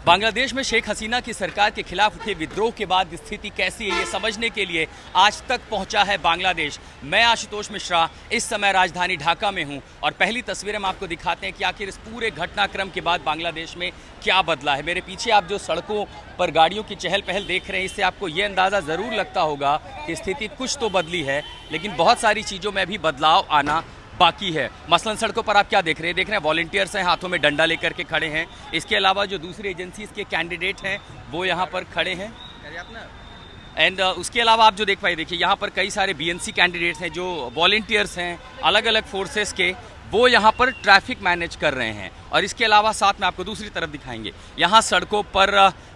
बांग्लादेश में शेख हसीना की सरकार के खिलाफ उठे विद्रोह के बाद स्थिति कैसी है ये समझने के लिए आज तक पहुंचा है बांग्लादेश। मैं आशुतोष मिश्रा इस समय राजधानी ढाका में हूं और पहली तस्वीरें हम आपको दिखाते हैं कि आखिर इस पूरे घटनाक्रम के बाद बांग्लादेश में क्या बदला है। मेरे पीछे आप जो सड़कों पर गाड़ियों की चहल पहल देख रहे हैं, इससे आपको ये अंदाज़ा ज़रूर लगता होगा कि स्थिति कुछ तो बदली है, लेकिन बहुत सारी चीज़ों में भी बदलाव आना बाकी है। मसलन सड़कों पर आप क्या देख रहे हैं वॉलंटियर्स हैं, हाथों में डंडा लेकर के खड़े हैं। इसके अलावा जो दूसरी एजेंसीज के कैंडिडेट हैं वो यहाँ पर खड़े हैं। एंड उसके अलावा आप जो देख पाए, देखिए यहाँ पर कई सारे बीएनसी कैंडिडेट्स हैं जो वॉलंटियर्स हैं अलग अलग फोर्सेस के, वो यहाँ पर ट्रैफिक मैनेज कर रहे हैं। और इसके अलावा साथ में आपको दूसरी तरफ दिखाएंगे, यहाँ सड़कों पर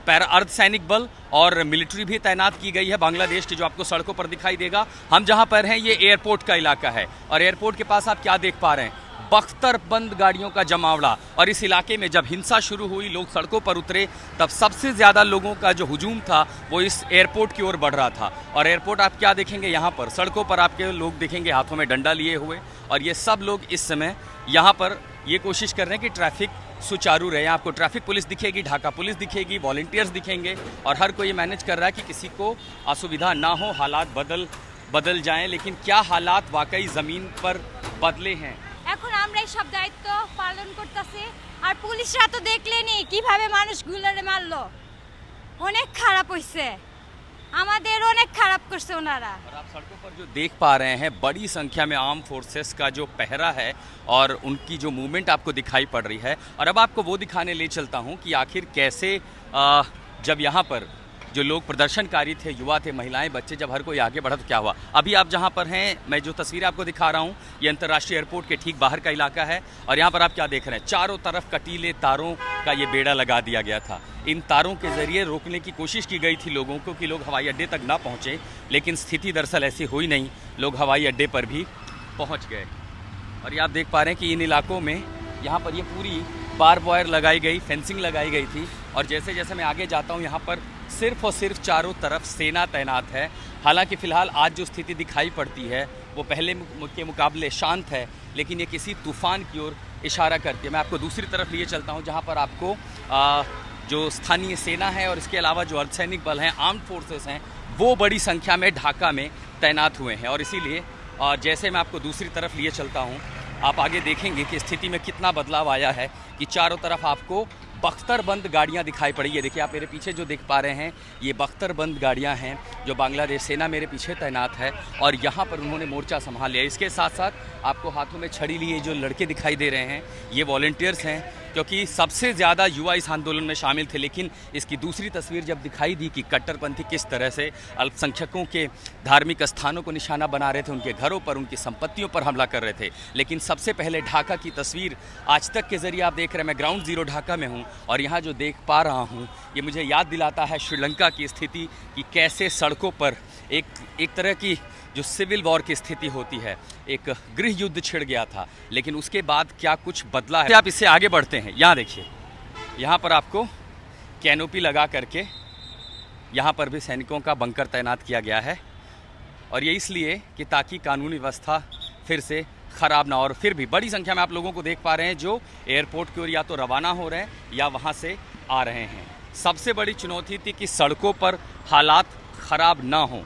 अर्धसैनिक बल और मिलिट्री भी तैनात की गई है बांग्लादेश की, जो आपको सड़कों पर दिखाई देगा। हम जहाँ पर हैं ये एयरपोर्ट का इलाका है और एयरपोर्ट के पास आप क्या देख पा रहे हैं, बख्तरबंद गाड़ियों का जमावड़ा। और इस इलाके में जब हिंसा शुरू हुई, लोग सड़कों पर उतरे, तब सबसे ज़्यादा लोगों का जो हुजूम था वो इस एयरपोर्ट की ओर बढ़ रहा था। और एयरपोर्ट आप क्या देखेंगे, यहाँ पर सड़कों पर आपके लोग दिखेंगे हाथों में डंडा लिए हुए, और ये सब लोग इस समय यहाँ पर ये कोशिश कर रहे हैं कि ट्रैफिक सुचारू रहे। आपको ट्रैफिक पुलिस दिखेगी, ढाका पुलिस दिखेगी, वॉलंटियर्स दिखेंगे, और हर कोई मैनेज कर रहा है कि किसी को असुविधा ना हो, हालात बदल जाएं। लेकिन क्या हालात वाकई ज़मीन पर बदले हैं? এখন আমরা এই সব দায়িত্ব পালন করতেছি আর পুলিশরা তো দেখলেনি কিভাবে মানুষগুলোরে মারলো। অনেক খারাপ হইছে, আমাদের অনেক খারাপ করছে ওনারা। और आप सड़कों पर जो देख पा रहे हैं, बड़ी संख्या में आर्म फोर्सेस का जो पहरा है और उनकी जो मूवमेंट आपको दिखाई पड़ रही है। और अब आपको वो दिखाने ले चलता हूँ कि आखिर कैसे जब यहाँ पर जो लोग प्रदर्शनकारी थे, युवा थे, महिलाएं, बच्चे, जब हर कोई आगे बढ़ा तो क्या हुआ। अभी आप जहां पर हैं, मैं जो तस्वीरें आपको दिखा रहा हूं, ये अंतर्राष्ट्रीय एयरपोर्ट के ठीक बाहर का इलाका है। और यहां पर आप क्या देख रहे हैं, चारों तरफ कटीले तारों का ये बेड़ा लगा दिया गया था। इन तारों के जरिए रोकने की कोशिश की गई थी लोगों को कि लोग हवाई अड्डे तक ना पहुँचे, लेकिन स्थिति दरअसल ऐसी हुई नहीं, लोग हवाई अड्डे पर भी पहुँच गए। और ये आप देख पा रहे हैं कि इन इलाकों में यहाँ पर ये पूरी बार वायर लगाई गई, फेंसिंग लगाई गई थी। और जैसे जैसे मैं आगे जाता हूँ, यहाँ पर सिर्फ और सिर्फ चारों तरफ सेना तैनात है। हालांकि फ़िलहाल आज जो स्थिति दिखाई पड़ती है वो पहले के मुकाबले शांत है, लेकिन ये किसी तूफ़ान की ओर इशारा करती है। मैं आपको दूसरी तरफ लिए चलता हूँ, जहाँ पर आपको जो स्थानीय सेना है और इसके अलावा जो अर्धसैनिक बल हैं, आर्म्ड फोर्सेस हैं, वो बड़ी संख्या में ढाका में तैनात हुए हैं। और इसीलिए जैसे मैं आपको दूसरी तरफ लिए चलता हूँ, आप आगे देखेंगे कि स्थिति में कितना बदलाव आया है कि चारों तरफ आपको बख्तरबंद गाड़ियां दिखाई पड़ी। ये देखिए, आप मेरे पीछे जो देख पा रहे हैं, ये बख्तरबंद गाड़ियां हैं जो बांग्लादेश सेना मेरे पीछे तैनात है, और यहाँ पर उन्होंने मोर्चा संभाल लिया। इसके साथ साथ आपको हाथों में छड़ी लिए जो लड़के दिखाई दे रहे हैं, ये वॉलंटियर्स हैं, क्योंकि सबसे ज़्यादा युवा इस आंदोलन में शामिल थे। लेकिन इसकी दूसरी तस्वीर जब दिखाई दी कि कट्टरपंथी किस तरह से अल्पसंख्यकों के धार्मिक स्थानों को निशाना बना रहे थे, उनके घरों पर, उनकी संपत्तियों पर हमला कर रहे थे। लेकिन सबसे पहले ढाका की तस्वीर आज तक के ज़रिए आप देख रहे हैं। मैं ग्राउंड ज़ीरो ढाका में हूँ और यहाँ जो देख पा रहा हूँ, ये मुझे याद दिलाता है श्रीलंका की स्थिति कि कैसे सड़कों पर एक तरह की जो सिविल वॉर की स्थिति होती है, एक गृह युद्ध छिड़ गया था। लेकिन उसके बाद क्या कुछ बदला है, आप इससे आगे बढ़ते हैं। यहाँ देखिए, यहाँ पर आपको कैनोपी लगा करके यहाँ पर भी सैनिकों का बंकर तैनात किया गया है, और ये इसलिए कि ताकि कानूनी व्यवस्था फिर से ख़राब ना हो। और फिर भी बड़ी संख्या में आप लोगों को देख पा रहे हैं जो एयरपोर्ट की ओर या तो रवाना हो रहे हैं या वहाँ से आ रहे हैं। सबसे बड़ी चुनौती थी कि सड़कों पर हालात ख़राब ना हों।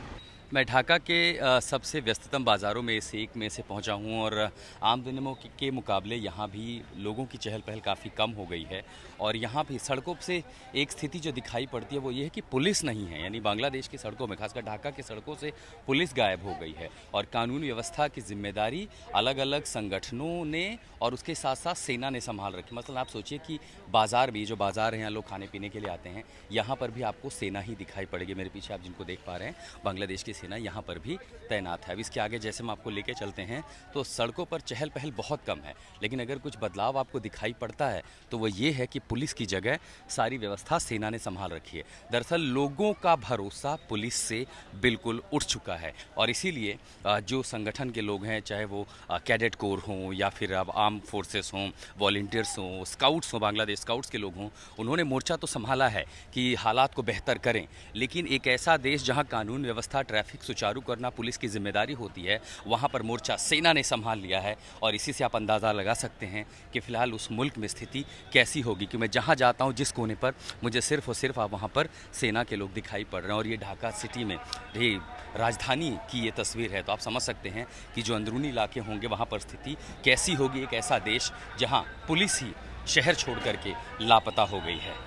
मैं ढाका के सबसे व्यस्ततम बाज़ारों में से एक में से पहुंचा हूं, और आम दिनों के मुकाबले यहां भी लोगों की चहल पहल काफ़ी कम हो गई है। और यहां भी सड़कों से एक स्थिति जो दिखाई पड़ती है वो ये है कि पुलिस नहीं है। यानी बांग्लादेश की सड़कों में, खासकर ढाका की सड़कों से पुलिस गायब हो गई है, और कानून व्यवस्था की जिम्मेदारी अलग अलग संगठनों ने और उसके साथ साथ सेना ने संभाल रखी। मतलब आप सोचिए कि बाज़ार भी, जो बाज़ार हैं, लोग खाने पीने के लिए आते हैं, यहाँ पर भी आपको सेना ही दिखाई पड़ेगी। मेरे पीछे आप जिनको देख पा रहे हैं, बांग्लादेश की सेना यहाँ पर भी तैनात है। अब इसके आगे जैसे हम आपको लेके चलते हैं तो सड़कों पर चहल पहल बहुत कम है, लेकिन अगर कुछ बदलाव आपको दिखाई पड़ता है तो वो ये है कि पुलिस की जगह सारी व्यवस्था सेना ने संभाल रखी है। दरअसल लोगों का भरोसा पुलिस से बिल्कुल उठ चुका है, और इसीलिए जो संगठन के लोग हैं, चाहे वो कैडेट कोर हों या फिर अब आर्म फोर्सेस हों, वॉलंटियर्स हों, स्काउट्स हों, बांग्लादेश स्काउट्स के लोग हों, उन्होंने मोर्चा तो संभाला है कि हालात को बेहतर करें। लेकिन एक ऐसा देश जहाँ कानून व्यवस्था, ट्रैफिक ट्रैफिक सुचारू करना पुलिस की जिम्मेदारी होती है, वहाँ पर मोर्चा सेना ने संभाल लिया है। और इसी से आप अंदाज़ा लगा सकते हैं कि फ़िलहाल उस मुल्क में स्थिति कैसी होगी, कि मैं जहाँ जाता हूँ जिस कोने पर मुझे सिर्फ और सिर्फ आप वहाँ पर सेना के लोग दिखाई पड़ रहे हैं। और ये ढाका सिटी में ये राजधानी की ये तस्वीर है, तो आप समझ सकते हैं कि जो अंदरूनी इलाके होंगे वहाँ पर स्थिति कैसी होगी। एक ऐसा देश जहाँ पुलिस ही शहर छोड़ करके लापता हो गई है।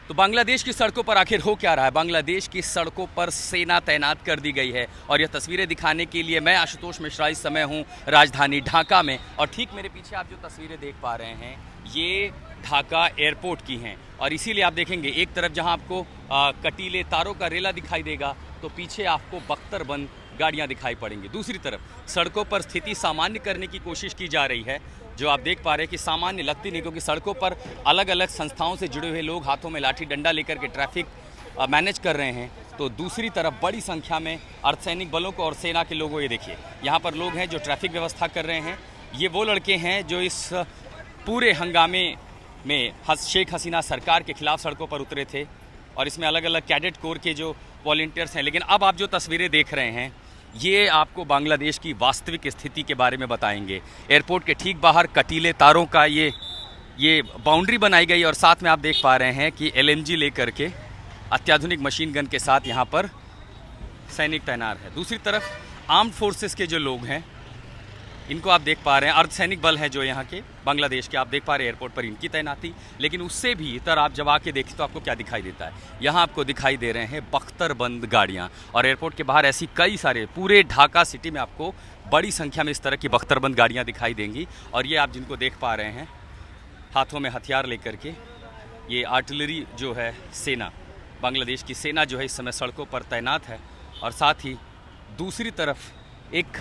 तो बांग्लादेश की सड़कों पर आखिर हो क्या रहा है? बांग्लादेश की सड़कों पर सेना तैनात कर दी गई है और यह तस्वीरें दिखाने के लिए मैं आशुतोष मिश्रा इस समय हूं राजधानी ढाका में। और ठीक मेरे पीछे आप जो तस्वीरें देख पा रहे हैं ये ढाका एयरपोर्ट की हैं। और इसीलिए आप देखेंगे एक तरफ जहां आपको कटीले तारों का रेला दिखाई देगा तो पीछे आपको बख्तरबंद गाड़ियां दिखाई पड़ेंगी। दूसरी तरफ सड़कों पर स्थिति सामान्य करने की कोशिश की जा रही है, जो आप देख पा रहे हैं कि सामान्य लगती नहीं, क्योंकि सड़कों पर अलग अलग संस्थाओं से जुड़े हुए लोग हाथों में लाठी डंडा लेकर के ट्रैफिक मैनेज कर रहे हैं। तो दूसरी तरफ बड़ी संख्या में अर्धसैनिक बलों को और सेना के लोगों, ये देखिए यहाँ पर लोग हैं जो ट्रैफिक व्यवस्था कर रहे हैं। ये वो लड़के हैं जो इस पूरे हंगामे में शेख हसीना सरकार के खिलाफ सड़कों पर उतरे थे और इसमें अलग अलग कैडेट कोर के जो वॉलंटियर्स हैं। लेकिन अब आप जो तस्वीरें देख रहे हैं ये आपको बांग्लादेश की वास्तविक स्थिति के बारे में बताएंगे। एयरपोर्ट के ठीक बाहर कटीले तारों का ये बाउंड्री बनाई गई और साथ में आप देख पा रहे हैं कि LMG लेकर के अत्याधुनिक मशीन गन के साथ यहाँ पर सैनिक तैनात है। दूसरी तरफ आर्म्ड फोर्सेस के जो लोग हैं इनको आप देख पा रहे हैं, अर्धसैनिक बल हैं जो यहाँ के बांग्लादेश के, आप देख पा रहे हैं एयरपोर्ट पर इनकी तैनाती। लेकिन उससे भी इतर आप जब आके देखिए तो आपको क्या दिखाई देता है, यहाँ आपको दिखाई दे रहे हैं बख्तरबंद गाड़ियाँ। और एयरपोर्ट के बाहर ऐसी कई सारे, पूरे ढाका सिटी में आपको बड़ी संख्या में इस तरह की बख्तरबंद गाड़ियाँ दिखाई देंगी। और ये आप जिनको देख पा रहे हैं हाथों में हथियार लेकर के, ये आर्टिलरी जो है सेना, बांग्लादेश की सेना जो है इस समय सड़कों पर तैनात है। और साथ ही दूसरी तरफ एक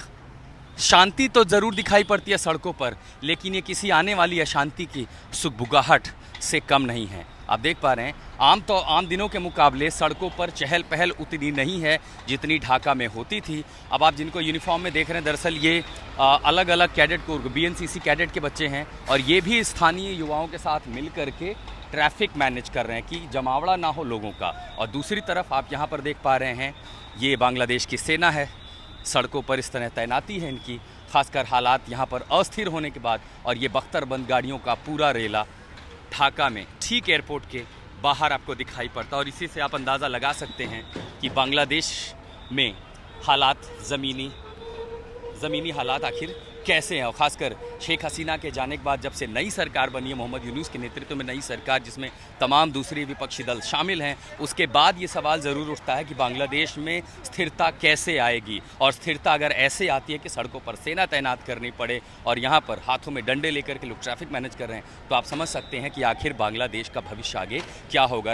शांति तो ज़रूर दिखाई पड़ती है सड़कों पर, लेकिन ये किसी आने वाली अशांति की सुगबुगाहट से कम नहीं है। आप देख पा रहे हैं आम दिनों के मुकाबले सड़कों पर चहल पहल उतनी नहीं है जितनी ढाका में होती थी। अब आप जिनको यूनिफॉर्म में देख रहे हैं दरअसल ये अलग अलग कैडेट कोर BNCC कैडेट के बच्चे हैं और ये भी स्थानीय युवाओं के साथ मिल कर के ट्रैफिक मैनेज कर रहे हैं कि जमावड़ा ना हो लोगों का। और दूसरी तरफ आप यहाँ पर देख पा रहे हैं ये बांग्लादेश की सेना है, सड़कों पर इस तरह तैनाती है इनकी, खासकर हालात यहाँ पर अस्थिर होने के बाद। और ये बख्तरबंद गाड़ियों का पूरा रेला ढाका में ठीक एयरपोर्ट के बाहर आपको दिखाई पड़ता है। और इसी से आप अंदाज़ा लगा सकते हैं कि बांग्लादेश में हालात, ज़मीनी हालात आखिर कैसे हैं। और ख़ासकर शेख हसीना के जाने के बाद जब से नई सरकार बनी है, मोहम्मद यूनुस के नेतृत्व में नई सरकार जिसमें तमाम दूसरे विपक्षी दल शामिल हैं, उसके बाद ये सवाल ज़रूर उठता है कि बांग्लादेश में स्थिरता कैसे आएगी। और स्थिरता अगर ऐसे आती है कि सड़कों पर सेना तैनात करनी पड़े और यहाँ पर हाथों में डंडे लेकर के लोग ट्रैफिक मैनेज कर रहे हैं, तो आप समझ सकते हैं कि आखिर बांग्लादेश का भविष्य आगे क्या होगा।